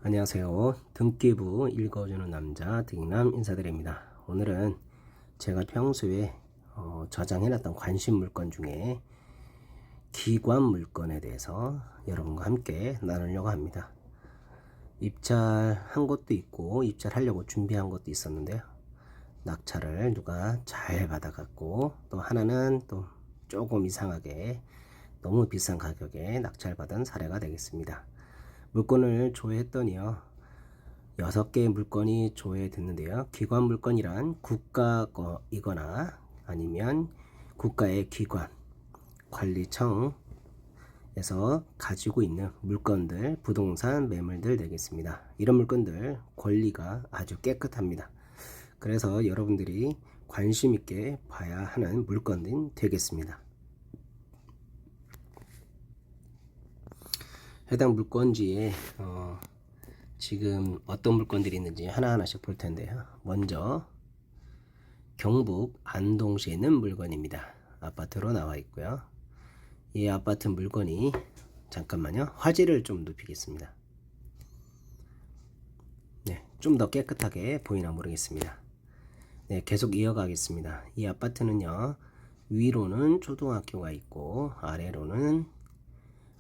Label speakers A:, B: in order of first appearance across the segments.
A: 안녕하세요. 등기부 읽어주는 남자 등남 인사드립니다. 오늘은 제가 평소에 저장해놨던 관심 물건 중에 기관 물건에 대해서 여러분과 함께 나누려고 합니다. 입찰한 것도 있고 입찰하려고 준비한 것도 있었는데요. 낙찰을 누가 잘 받아갔고 또 하나는 또 조금 이상하게 너무 비싼 가격에 낙찰받은 사례가 되겠습니다. 물건을 조회했더니요, 6개의 물건이 조회됐는데요. 기관 물건이란 국가 거이거나 아니면 국가의 기관, 관리청에서 가지고 있는 물건들, 부동산 매물들 되겠습니다. 이런 물건들 권리가 아주 깨끗합니다. 그래서 여러분들이 관심 있게 봐야 하는 물건이 되겠습니다. 해당 물건지에 지금 어떤 물건들이 있는지 하나하나씩 볼 텐데요. 먼저 경북 안동시에 있는 물건입니다. 아파트로 나와 있고요. 이 아파트 물건이 잠깐만요. 화질을 좀 높이겠습니다. 네, 좀 더 깨끗하게 보이나 모르겠습니다. 네, 계속 이어가겠습니다. 이 아파트는요, 위로는 초등학교가 있고 아래로는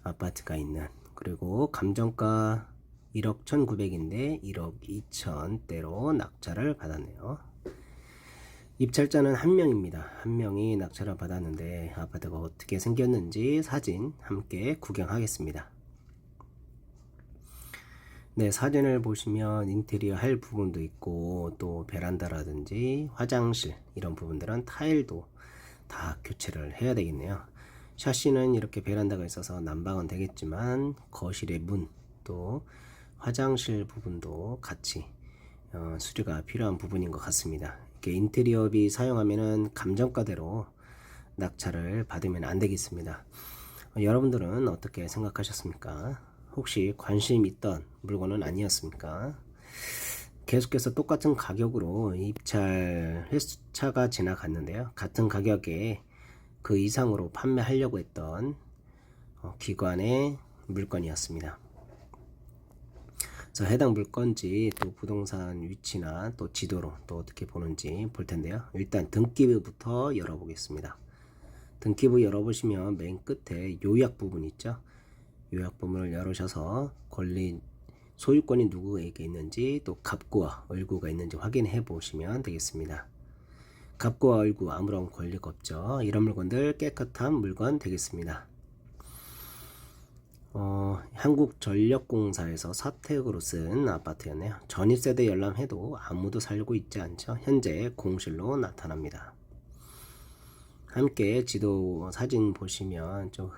A: 아파트가 있는, 그리고 감정가 1억 1,900인데 1억 2천대로 낙찰을 받았네요. 입찰자는 한 명입니다. 한 명이 낙찰을 받았는데 아파트가 어떻게 생겼는지 사진 함께 구경하겠습니다. 네, 사진을 보시면 인테리어 할 부분도 있고 또 베란다라든지 화장실 이런 부분들은 타일도 다 교체를 해야 되겠네요. 샤시는 이렇게 베란다가 있어서 난방은 되겠지만 거실의 문, 또 화장실 부분도 같이 수리가 필요한 부분인 것 같습니다. 이렇게 인테리어비 사용하면은 감정가대로 낙찰을 받으면 안 되겠습니다. 여러분들은 어떻게 생각하셨습니까? 혹시 관심 있던 물건은 아니었습니까? 계속해서 똑같은 가격으로 입찰 횟수차가 지나갔는데요. 같은 가격에 그 이상으로 판매하려고 했던 기관의 물건이었습니다. 그래서 해당 물건지 또 부동산 위치나 또 지도로 또 어떻게 보는지 볼 텐데요. 일단 등기부부터 열어보겠습니다. 등기부 열어보시면 맨 끝에 요약 부분 있죠. 요약 부분을 열으셔서 권리 소유권이 누구에게 있는지 또 갑구와 을구가 있는지 확인해 보시면 되겠습니다. 갑구와 을구 아무런 권리가 없죠. 이런 물건들 깨끗한 물건 되겠습니다. 한국전력공사에서 사택으로 쓴 아파트였네요. 전입세대 열람해도 아무도 살고 있지 않죠. 현재 공실로 나타납니다. 함께 지도 사진 보시면 좀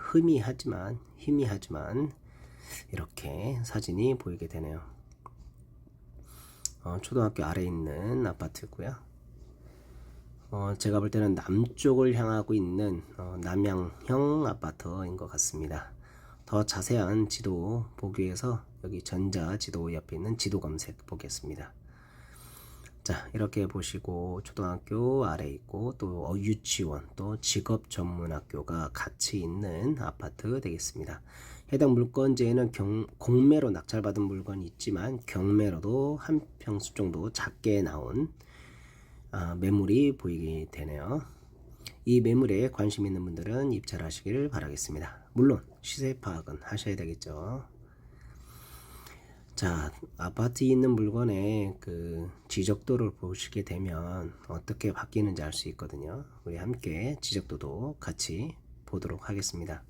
A: 희미하지만 이렇게 사진이 보이게 되네요. 초등학교 아래에 있는 아파트고요. 제가 볼 때는 남쪽을 향하고 있는 남향형 아파트인 것 같습니다. 더 자세한 지도 보기 위해서 여기 전자 지도 옆에 있는 지도 검색 보겠습니다. 자, 이렇게 보시고 초등학교 아래 있고 또 유치원 또 직업전문학교가 같이 있는 아파트 되겠습니다. 해당 물건지에는 공매로 낙찰받은 물건이 있지만 경매로도 한 평수 정도 작게 나온 매물이 보이게 되네요. 이 매물에 관심 있는 분들은 입찰하시길 바라겠습니다. 물론 시세 파악은 하셔야 되겠죠. 자, 아파트에 있는 물건의 그 지적도를 보시게 되면 어떻게 바뀌는지 알 수 있거든요. 우리 함께 지적도도 같이 보도록 하겠습니다.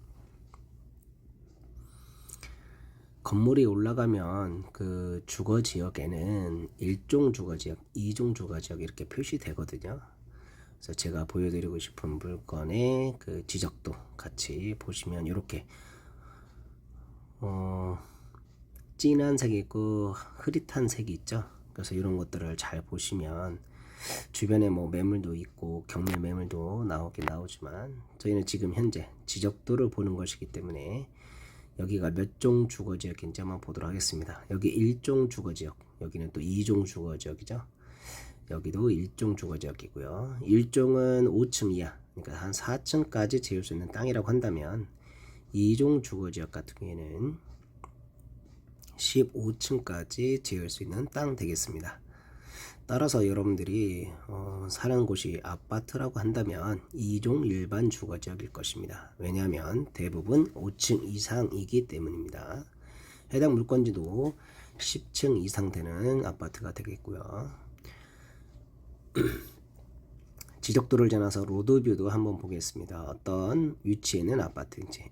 A: 건물이 올라가면 그 주거지역에는 1종 주거지역, 2종 주거지역 이렇게 표시되거든요. 그래서 제가 보여드리고 싶은 물건의 그 지적도 같이 보시면 이렇게 진한 색이 있고 흐릿한 색이 있죠. 그래서 이런 것들을 잘 보시면 주변에 뭐 매물도 있고 경매 매물도 나오긴 나오지만 저희는 지금 현재 지적도를 보는 것이기 때문에 여기가 몇 종 주거지역인지 한번 보도록 하겠습니다. 여기 1종 주거지역, 여기는 또 2종 주거지역이죠. 여기도 1종 주거지역이고요. 1종은 5층 이하, 그러니까 한 4층까지 지을 수 있는 땅이라고 한다면 2종 주거지역 같은 경우에는 15층까지 지을 수 있는 땅 되겠습니다. 따라서 여러분들이 사는 곳이 아파트라고 한다면 2종 일반 주거지역일 것입니다. 왜냐하면 대부분 5층 이상이기 때문입니다. 해당 물건지도 10층 이상 되는 아파트가 되겠고요. 지적도를 지나서 로드뷰도 한번 보겠습니다. 어떤 위치에 있는 아파트인지.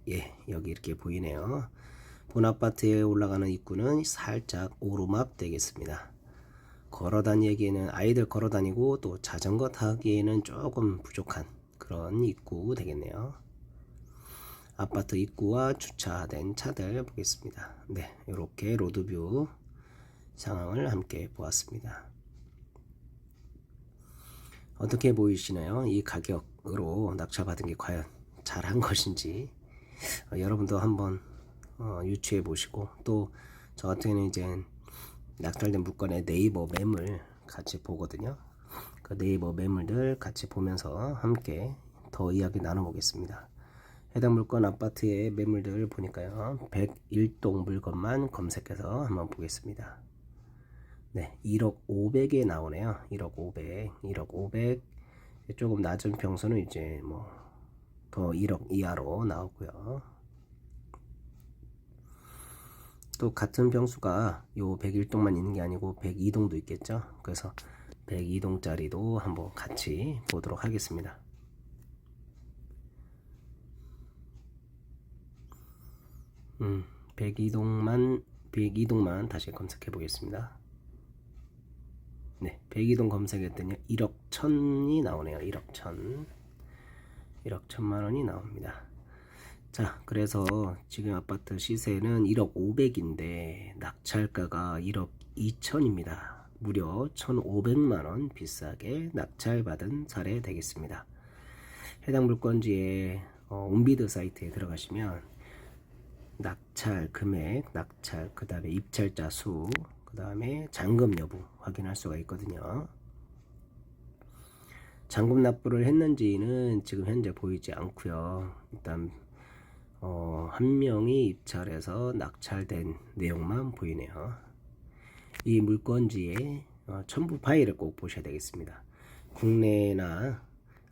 A: 여기 이렇게 보이네요. 본 아파트에 올라가는 입구는 살짝 오르막 되겠습니다. 걸어 다니기에는 아이들 걸어 다니고 또 자전거 타기에는 조금 부족한 그런 입구 되겠네요. 아파트 입구와 주차된 차들 보겠습니다. 이렇게 로드뷰 상황을 함께 보았습니다. 어떻게 보이시나요? 이 가격으로 낙찰받은 게 과연 잘한 것인지 여러분도 한번 유추해 보시고, 또 저 같은 경우는 이제 낙찰된 물건의 네이버 매물 같이 보거든요. 그 네이버 매물들 같이 보면서 함께 더 이야기 나눠보겠습니다. 해당 물건 아파트의 매물들 보니까요, 101동 물건만 검색해서 한번 보겠습니다. 1억 500에 나오네요. 1억 500, 1억 500. 조금 낮은 평수는 이제 더 1억 이하로 나오고요. 또 같은 평수가 요 101동만 있는 게 아니고 102동도 있겠죠. 그래서 102동짜리도 한번 같이 보도록 하겠습니다. 102동만 다시 검색해 보겠습니다. 102동 검색했더니 1억 1000이 나오네요. 1억 1000. 1억 1000만 원이 나옵니다. 자, 그래서 지금 아파트 시세는 1억 500인데 낙찰가가 1억 2000입니다. 무려 1500만 원 비싸게 낙찰받은 사례 되겠습니다. 해당 물건지의 온비드 사이트에 들어가시면 낙찰 금액, 낙찰, 그 다음에 입찰자 수, 그 다음에 잔금 여부 확인할 수가 있거든요. 잔금 납부를 했는지는 지금 현재 보이지 않고요. 일단 한 명이 입찰해서 낙찰된 내용만 보이네요. 이 물건지의 첨부 파일을 꼭 보셔야 되겠습니다. 국내나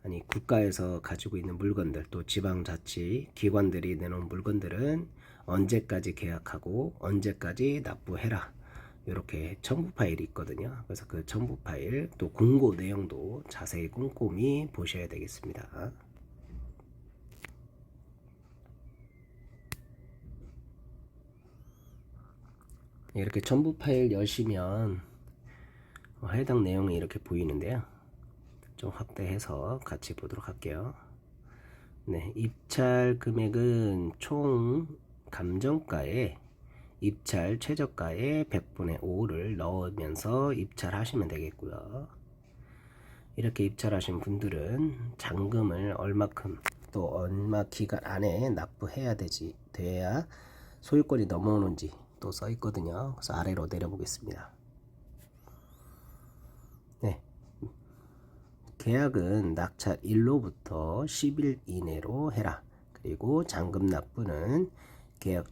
A: 아니 국가에서 가지고 있는 물건들, 또 지방자치 기관들이 내놓은 물건들은 언제까지 계약하고 언제까지 납부해라, 이렇게 첨부 파일이 있거든요. 그래서 그 첨부 파일 또 공고 내용도 자세히 꼼꼼히 보셔야 되겠습니다. 이렇게 첨부 파일 여시면 해당 내용이 이렇게 보이는데요. 좀 확대해서 같이 보도록 할게요. 입찰 금액은 총 감정가에 입찰 최저가의 100분의 5를 넣으면서 입찰하시면 되겠고요. 이렇게 입찰하신 분들은 잔금을 얼마큼 또 얼마 기간 안에 납부해야 돼야 소유권이 넘어오는지 또 써 있거든요. 그래서 아래로 내려보겠습니다. 계약은 낙찰일로부터 10일 이내로 해라. 그리고 잔금 납부는 계약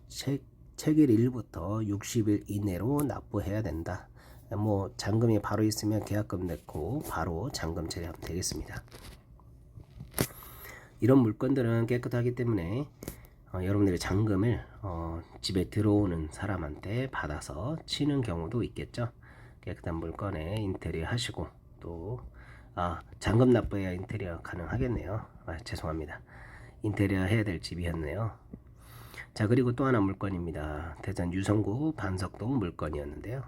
A: 체결일부터 60일 이내로 납부해야 된다. 잔금이 바로 있으면 계약금 냈고 바로 잔금 처리하면 되겠습니다. 이런 물건들은 깨끗하기 때문에 여러분들의 잔금을 집에 들어오는 사람한테 받아서 치는 경우도 있겠죠. 깨끗한 물건에 인테리어 하시고, 또 잔금 납부해야 인테리어 가능하겠네요. 죄송합니다. 인테리어 해야 될 집이었네요. 자, 그리고 또 하나 물건입니다. 대전 유성구 반석동 물건이었는데요.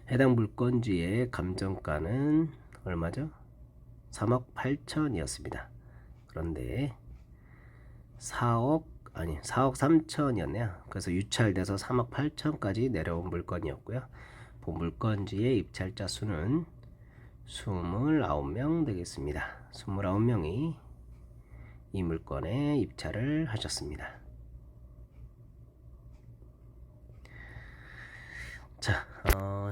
A: 해당 물건지의 감정가는 얼마죠? 3억 8천이었습니다. 그런데 4억 3천이었네요. 그래서 유찰돼서 3억 8천까지 내려온 물건이었고요. 본 물건지의 입찰자 수는 29명 되겠습니다. 29명이 이 물건에 입찰을 하셨습니다. 자,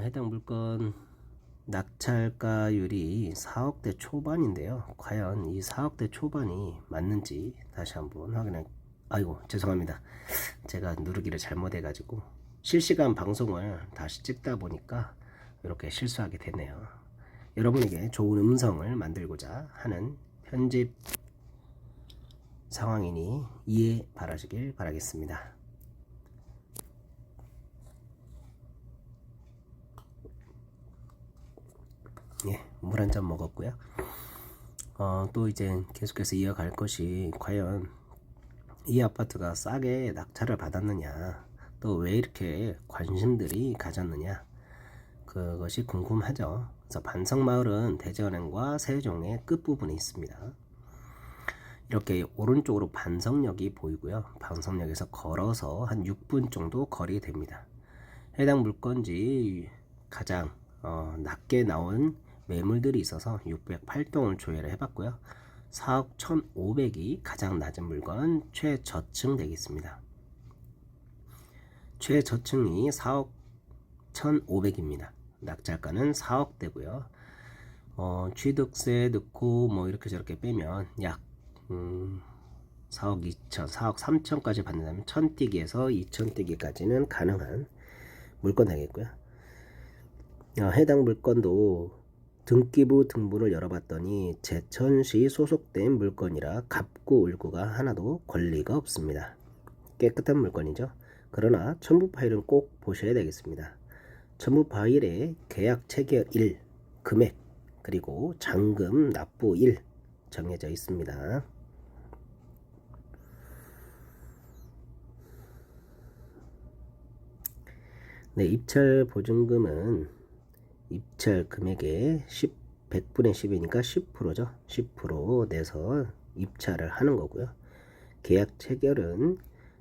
A: 해당 물건 낙찰가율이 4억대 초반인데요. 과연 이 4억대 초반이 맞는지 다시 한번 아이고 죄송합니다. 제가 누르기를 잘못해가지고 실시간 방송을 다시 찍다 보니까 이렇게 실수하게 되네요. 여러분에게 좋은 음성을 만들고자 하는 편집 상황이니 이해 바라시길 바라겠습니다. 예, 물 한 잔 먹었고요. 또 이제 계속해서 이어갈 것이 과연 이 아파트가 싸게 낙찰을 받았느냐, 또 왜 이렇게 관심들이 가졌느냐, 그것이 궁금하죠. 그래서 반석마을은 대전행과 세종의 끝부분에 있습니다. 이렇게 오른쪽으로 반석역이 보이고요. 반석역에서 걸어서 한 6분 정도 거리 됩니다. 해당 물건지 가장 낮게 나온 매물들이 있어서 608동을 조회를 해봤고요. 4억 1,500이 가장 낮은 물건 최저층 되겠습니다. 최저층이 4억 1,500입니다. 낙찰가는 4억대고요. 취득세 넣고 뭐 이렇게 저렇게 빼면 약 4억 2천, 4억 3천까지 받는다면 1000띠기에서 2000띠기까지는 가능한 물건 되겠고요. 해당 물건도 등기부 등본을 열어봤더니 제천시 소속된 물건이라 갑구 울구가 하나도 권리가 없습니다. 깨끗한 물건이죠. 그러나 첨부 파일은 꼭 보셔야 되겠습니다. 첨부 파일에 계약 체결 1, 금액, 그리고 잔금 납부 1 정해져 있습니다. 네, 입찰 보증금은 입찰 금액의 100분의 10이니까 10%죠. 10% 내서 입찰을 하는 거고요. 계약 체결은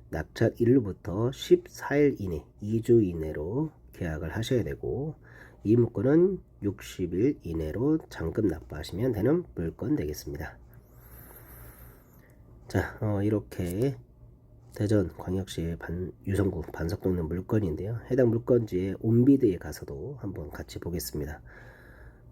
A: 낙찰 일로부터 14일 이내, 2주 이내로 계약을 하셔야 되고, 이 물건은 60일 이내로 잔금 납부하시면 되는 물건 되겠습니다. 자, 이렇게 대전광역시 유성구 반석동네 물건인데요. 해당 물건지의 온비드에 가서도 한번 같이 보겠습니다.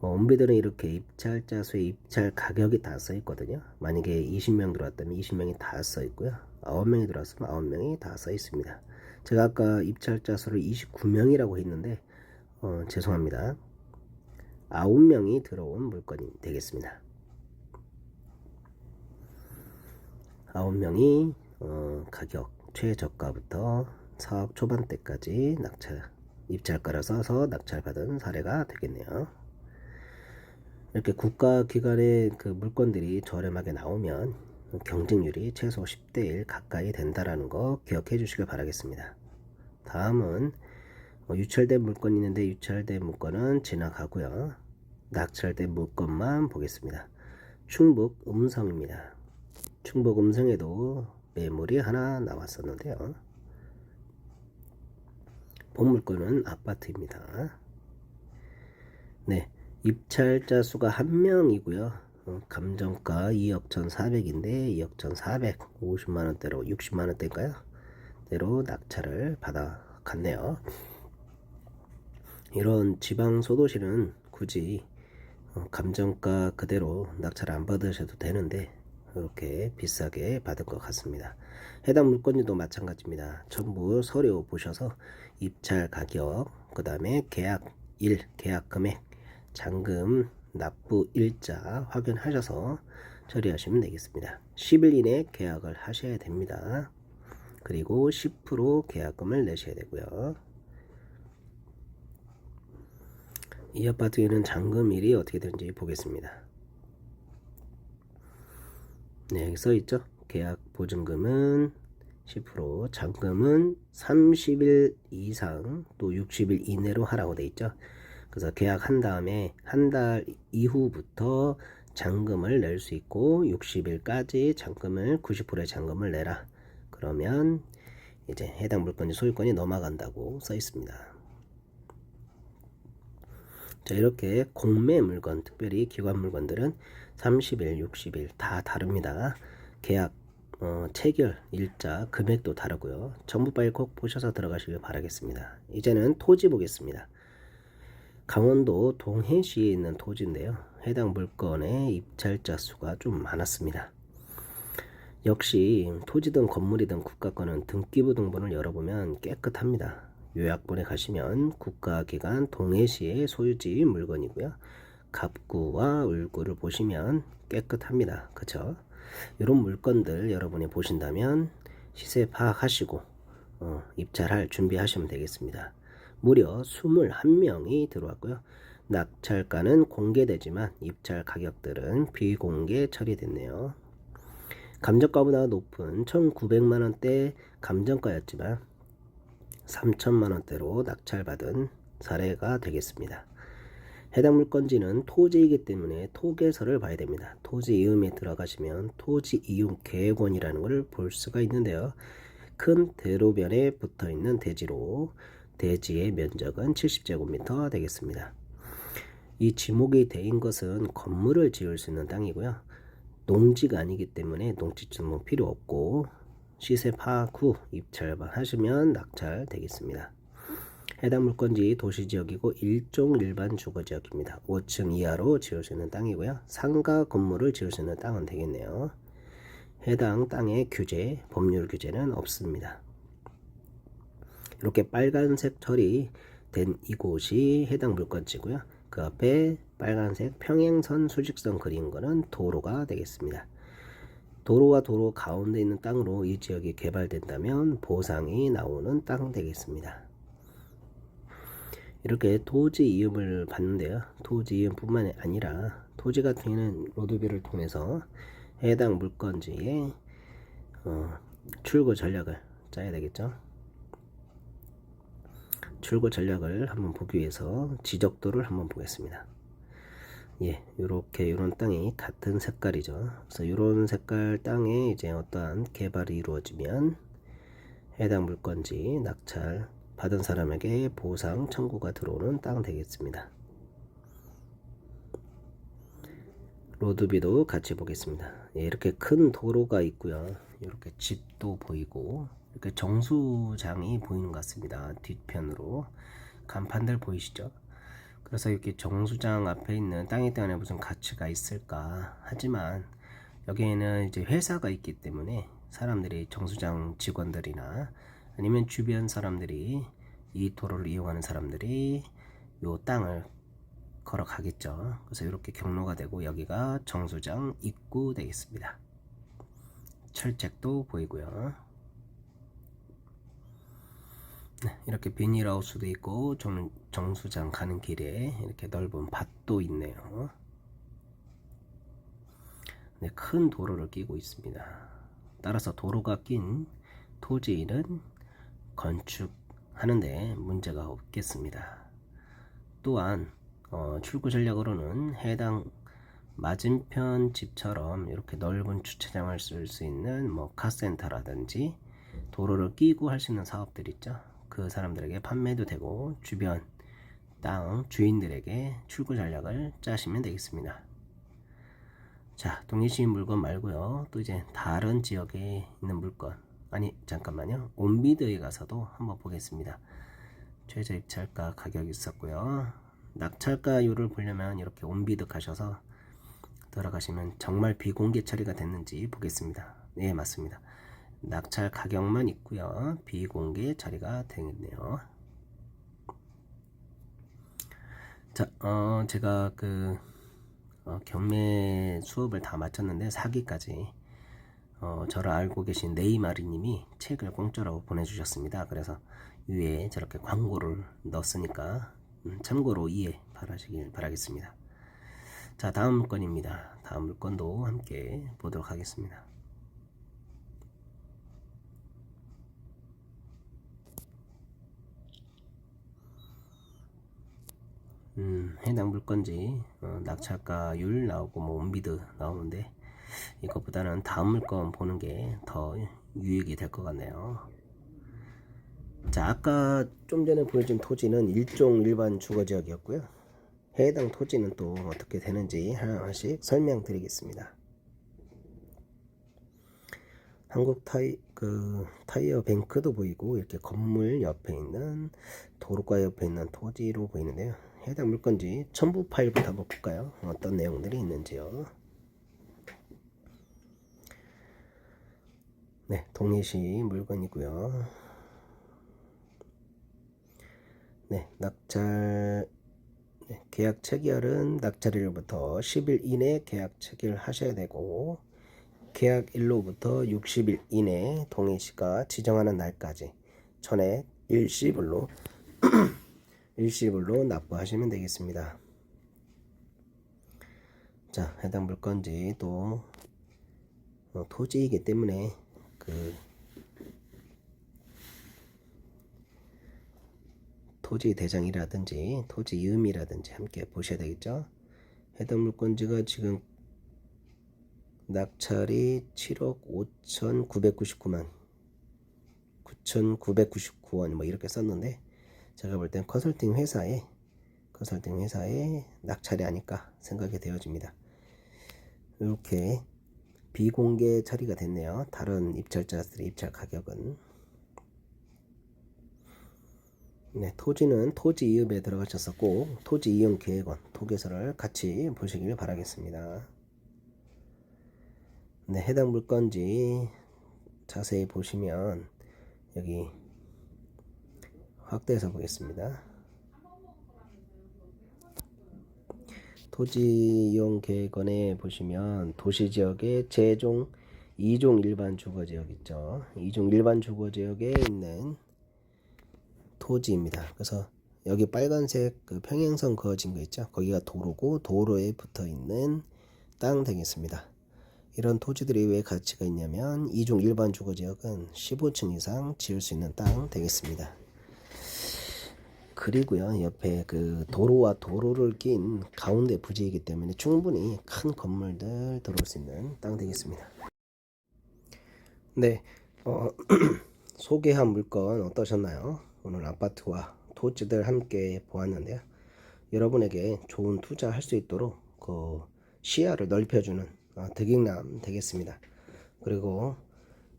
A: 온비드는 이렇게 입찰자 수의 입찰 가격이 다 써 있거든요. 만약에 20명 들어왔다면 20명이 다 써 있고요. 9명이 들어왔으면 9명이 다 써 있습니다. 제가 아까 입찰자 수를 29명이라고 했는데 죄송합니다. 9명이 들어온 물건이 되겠습니다. 9명이 가격 최저가부터 4억 초반대까지 입찰가를 써서 낙찰받은 사례가 되겠네요. 이렇게 국가기관의 그 물건들이 저렴하게 나오면 경쟁률이 최소 10대 1 가까이 된다라는 거 기억해 주시길 바라겠습니다. 다음은 유찰된 물건이 있는데 유찰된 물건은 지나가고요. 낙찰된 물건만 보겠습니다. 충북 음성입니다. 충북 음성에도 매물이 하나 나왔었는데요. 본 물건은 아파트입니다. 네, 입찰자 수가 1명이고요. 감정가 2억 1,400인데 2억 1,400, 50만원대로 60만원대인가요? 대로 낙찰을 받아갔네요. 이런 지방 소도시는 굳이 감정가 그대로 낙찰을 안 받으셔도 되는데 이렇게 비싸게 받을 것 같습니다. 해당 물건도 마찬가지입니다. 전부 서류 보셔서 입찰 가격, 그 다음에 계약 일, 계약 금액, 잔금 납부 일자 확인하셔서 처리하시면 되겠습니다. 10일 이내 계약을 하셔야 됩니다. 그리고 10% 계약금을 내셔야 되고요. 이 아파트에는 잔금일이 어떻게 되는지 보겠습니다. 네, 여기 써 있죠. 계약 보증금은 10%, 잔금은 30일 이상 또 60일 이내로 하라고 돼 있죠. 그래서 계약한 다음에 한 달 이후부터 잔금을 낼 수 있고 60일까지 잔금을 90%의 잔금을 내라. 그러면 이제 해당 물건이 소유권이 넘어간다고 써 있습니다. 자, 이렇게 공매 물건, 특별히 기관 물건들은 30일, 60일 다 다릅니다. 계약 체결 일자, 금액도 다르고요. 정보 파일 꼭 보셔서 들어가시길 바라겠습니다. 이제는 토지 보겠습니다. 강원도 동해시에 있는 토지인데요. 해당 물건의 입찰자 수가 좀 많았습니다. 역시 토지든 건물이든 국가권은 등기부 등본을 열어보면 깨끗합니다. 요약본에 가시면 국가기관 동해시의 소유지 물건이고요. 갑구와 을구를 보시면 깨끗합니다. 그쵸? 이런 물건들 여러분이 보신다면 시세 파악하시고 입찰할 준비하시면 되겠습니다. 무려 21명이 들어왔고요. 낙찰가는 공개되지만 입찰 가격들은 비공개 처리됐네요. 감정가보다 높은 1,900만원대 감정가였지만 3천만원대로 낙찰받은 사례가 되겠습니다. 해당 물건지는 토지이기 때문에 토계서를 봐야 됩니다. 토지 이음에 들어가시면 토지 이음 계획원이라는 것을 볼 수가 있는데요. 큰 대로변에 붙어 있는 대지로 대지의 면적은 70제곱미터 되겠습니다. 이 지목이 되인 것은 건물을 지을 수 있는 땅이고요. 농지가 아니기 때문에 농지증명 필요 없고 시세 파악 후 입찰만 하시면 낙찰 되겠습니다. 해당 물건지 도시지역이고 일종 일반 주거지역입니다. 5층 이하로 지을 수 있는 땅이고요. 상가 건물을 지을 수 있는 땅은 되겠네요. 해당 땅의 규제, 법률 규제는 없습니다. 이렇게 빨간색 처리된 이곳이 해당 물건지고요. 그 앞에 빨간색 평행선 수직선 그린 거는 도로가 되겠습니다. 도로와 도로 가운데 있는 땅으로 이 지역이 개발된다면 보상이 나오는 땅 되겠습니다. 이렇게 토지 이음을 받는데요. 토지 이음뿐만 아니라 토지 같은 경우는 로드뷰를 통해서 해당 물건지의 출고 전략을 짜야 되겠죠. 출고 전략을 한번 보기 위해서 지적도를 한번 보겠습니다. 예, 요렇게 요런 땅이 같은 색깔이죠. 그래서 요런 색깔 땅에 이제 어떠한 개발이 이루어지면 해당 물건지 낙찰 받은 사람에게 보상 청구가 들어오는 땅 되겠습니다. 로드뷰도 같이 보겠습니다. 예, 이렇게 큰 도로가 있고요. 이렇게 집도 보이고 이렇게 정수장이 보이는 것 같습니다. 뒤편으로 간판들 보이시죠? 그래서 이렇게 정수장 앞에 있는 땅에 때문에 무슨 가치가 있을까 하지만 여기에는 이제 회사가 있기 때문에 사람들이 정수장 직원들이나 아니면 주변 사람들이 이 도로를 이용하는 사람들이 요 땅을 걸어가겠죠. 그래서 이렇게 경로가 되고 여기가 정수장 입구 되겠습니다. 철책도 보이고요. 네, 이렇게 비닐하우스도 있고 정수장 가는 길에 이렇게 넓은 밭도 있네요. 네, 큰 도로를 끼고 있습니다. 따라서 도로가 낀 토지는 건축하는데 문제가 없겠습니다. 또한 출구 전략으로는 해당 맞은편 집처럼 이렇게 넓은 주차장을 쓸 수 있는 뭐 카센터라든지 도로를 끼고 할 수 있는 사업들 있죠. 그 사람들에게 판매도 되고 주변 땅 주인들에게 출구 전략을 짜시면 되겠습니다. 자, 동해시인 물건 말고요. 또 이제 다른 지역에 있는 물건, 아니 잠깐만요. 온비드에 가서도 한번 보겠습니다. 최저 입찰가 가격이 있었고요. 낙찰가율을 보려면 이렇게 온비드 가셔서 들어가시면 정말 비공개 처리가 됐는지 보겠습니다. 네, 맞습니다. 낙찰 가격만 있고요. 비공개 처리가 되겠네요. 자, 제가 경매 수업을 다 마쳤는데 사기까지 저를 알고 계신 네이마리님이 책을 공짜로 보내주셨습니다. 그래서 위에 저렇게 광고를 넣었으니까 참고로 이해 바라시길 바라겠습니다. 자, 다음 물건입니다. 다음 물건도 함께 보도록 하겠습니다. 해당 물건지 낙찰가율 나오고 뭐 온비드 나오는데 이것보다는 다음 물건 보는 게 더 유익이 될 것 같네요. 자, 아까 좀 전에 보여준 토지는 일종 일반 주거지역이었고요. 해당 토지는 또 어떻게 되는지 하나씩 설명드리겠습니다. 한국 타이어 뱅크도 보이고 이렇게 건물 옆에 있는 도로가 옆에 있는 토지로 보이는데요. 해당 물건지 첨부 파일부터 한번 볼까요? 어떤 내용들이 있는지요. 네, 동해시 물건이고요. 네, 낙찰 계약 체결은 낙찰일로부터 10일 이내 계약 체결하셔야 되고, 계약일로부터 60일 이내 동해시가 지정하는 날까지 전액 일시불로 납부하시면 되겠습니다. 자, 해당 물건지 또 토지이기 때문에 토지 대장이라든지 토지 이음이라든지 함께 보셔야 되겠죠. 해당 물건지가 지금 낙찰이 7억 5,999만 9,999원 뭐 이렇게 썼는데, 제가 볼 땐 컨설팅 회사에 낙찰이 아닐까 생각이 되어집니다. 이렇게 비공개 처리가 됐네요. 다른 입찰자들의 입찰 가격은. 네, 토지는 토지 이음에 들어가셨었고, 토지 이용 계획원 토계서를 같이 보시길 바라겠습니다. 네, 해당 물건지 자세히 보시면 여기 확대해서 보겠습니다. 토지 이용 계획원에 보시면 도시지역의 제2종 일반 주거지역 있죠. 2종 일반 주거지역에 있는 토지입니다. 그래서 여기 빨간색 그 평행선 그어진 거 있죠. 거기가 도로고, 도로에 붙어 있는 땅 되겠습니다. 이런 토지들이 왜 가치가 있냐면 2종 일반 주거지역은 15층 이상 지을 수 있는 땅 되겠습니다. 그리고요, 옆에 그 도로와 도로를 낀 가운데 부지이기 때문에 충분히 큰 건물들 들어올 수 있는 땅 되겠습니다. 네, 소개한 물건 어떠셨나요? 오늘 아파트와 토지들 함께 보았는데요. 여러분에게 좋은 투자할 수 있도록 그 시야를 넓혀주는 득익남 되겠습니다. 그리고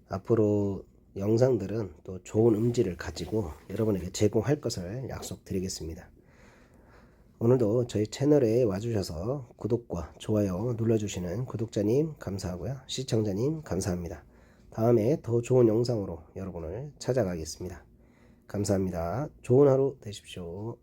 A: 앞으로 영상들은 또 좋은 음질을 가지고 여러분에게 제공할 것을 약속드리겠습니다. 오늘도 저희 채널에 와주셔서 구독과 좋아요 눌러주시는 구독자님 감사하고요. 시청자님 감사합니다. 다음에 더 좋은 영상으로 여러분을 찾아가겠습니다. 감사합니다. 좋은 하루 되십시오.